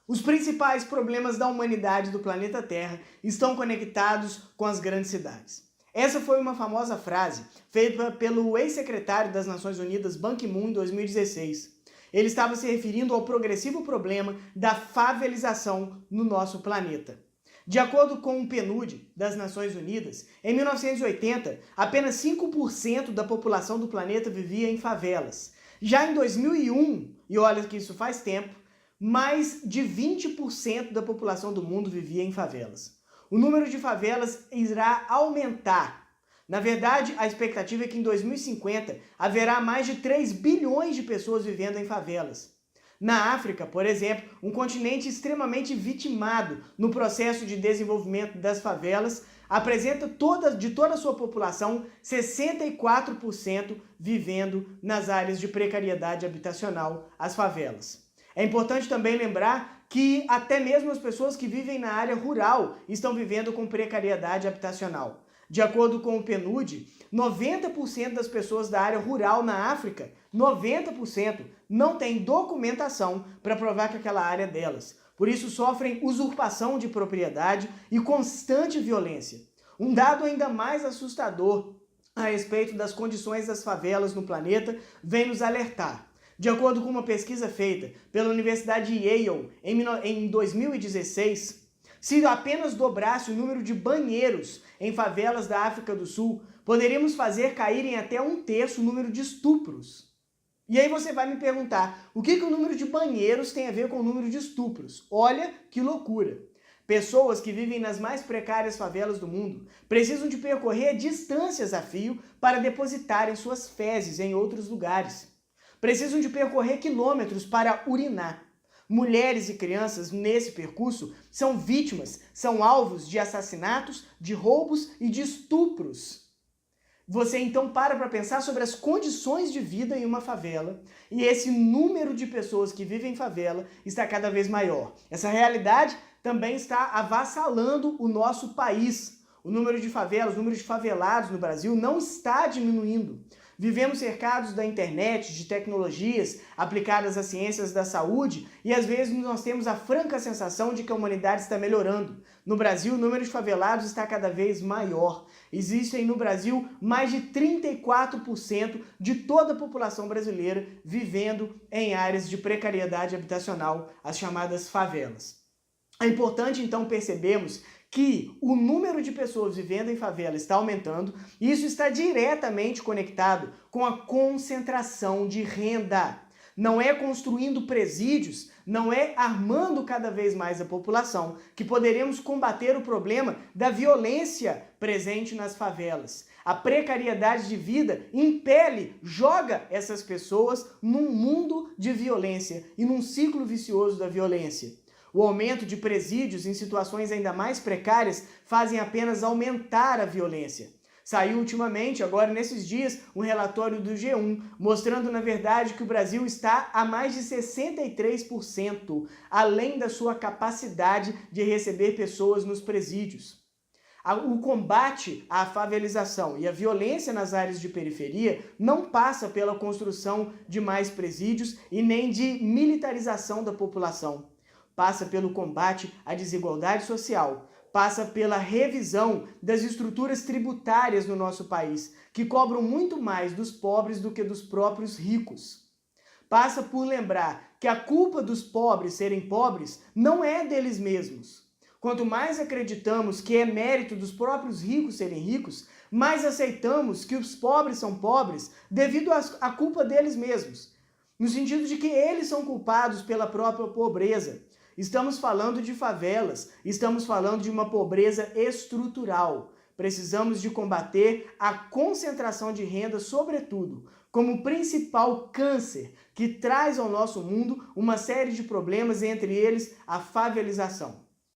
Os principais problemas da humanidade do planeta Terra estão conectados com as grandes cidades. Essa foi uma famosa frase feita pelo ex-secretário das Nações Unidas, Ban Ki-moon, em 2016. Ele estava se referindo ao progressivo problema da favelização no nosso planeta. De acordo com o PNUD das Nações Unidas, em 1980, apenas 5% da população do planeta vivia em favelas. Já em 2001, e olha que isso faz tempo, mais de 20% da população do mundo vivia em favelas. O número de favelas irá aumentar. Na verdade, a expectativa é que em 2050 haverá mais de 3 bilhões de pessoas vivendo em favelas. Na África, por exemplo, um continente extremamente vitimado no processo de desenvolvimento das favelas, apresenta de toda a sua população, 64% vivendo nas áreas de precariedade habitacional, as favelas. É importante também lembrar que até mesmo as pessoas que vivem na área rural estão vivendo com precariedade habitacional. De acordo com o PNUD, 90% das pessoas da área rural na África, 90%, não têm documentação para provar que aquela área é delas. Por isso sofrem usurpação de propriedade e constante violência. Um dado ainda mais assustador a respeito das condições das favelas no planeta vem nos alertar. De acordo com uma pesquisa feita pela Universidade de Yale em 2016, se apenas dobrasse o número de banheiros em favelas da África do Sul, poderíamos fazer cair em até 1/3 o número de estupros. E aí você vai me perguntar, o que o número de banheiros tem a ver com o número de estupros? Olha que loucura! Pessoas que vivem nas mais precárias favelas do mundo precisam de percorrer distâncias a fio para depositarem suas fezes em outros lugares. Precisam de percorrer quilômetros para urinar. Mulheres e crianças nesse percurso são vítimas, são alvos de assassinatos, de roubos e de estupros. Você então para pensar sobre as condições de vida em uma favela e esse número de pessoas que vivem em favela está cada vez maior. Essa realidade também está avassalando o nosso país. O número de favelas, o número de favelados no Brasil não está diminuindo. Vivemos cercados da internet, de tecnologias aplicadas às ciências da saúde e às vezes nós temos a franca sensação de que a humanidade está melhorando. No Brasil, o número de favelados está cada vez maior. Existem no Brasil mais de 34% de toda a população brasileira vivendo em áreas de precariedade habitacional, as chamadas favelas. É importante então percebermos que o número de pessoas vivendo em favela está aumentando e isso está diretamente conectado com a concentração de renda. Não é construindo presídios, não é armando cada vez mais a população que poderemos combater o problema da violência presente nas favelas. A precariedade de vida impele, joga essas pessoas num mundo de violência e num ciclo vicioso da violência. O aumento de presídios em situações ainda mais precárias fazem apenas aumentar a violência. Saiu ultimamente, agora nesses dias, um relatório do G1, mostrando na verdade que o Brasil está a mais de 63%, além da sua capacidade de receber pessoas nos presídios. O combate à favelização e à violência nas áreas de periferia não passa pela construção de mais presídios e nem de militarização da população. Passa pelo combate à desigualdade social, passa pela revisão das estruturas tributárias no nosso país, que cobram muito mais dos pobres do que dos próprios ricos. Passa por lembrar que a culpa dos pobres serem pobres não é deles mesmos. Quanto mais acreditamos que é mérito dos próprios ricos serem ricos, mais aceitamos que os pobres são pobres devido à culpa deles mesmos, no sentido de que eles são culpados pela própria pobreza. Estamos falando de favelas, estamos falando de uma pobreza estrutural. Precisamos de combater a concentração de renda, sobretudo, como principal câncer que traz ao nosso mundo uma série de problemas, entre eles a favelização.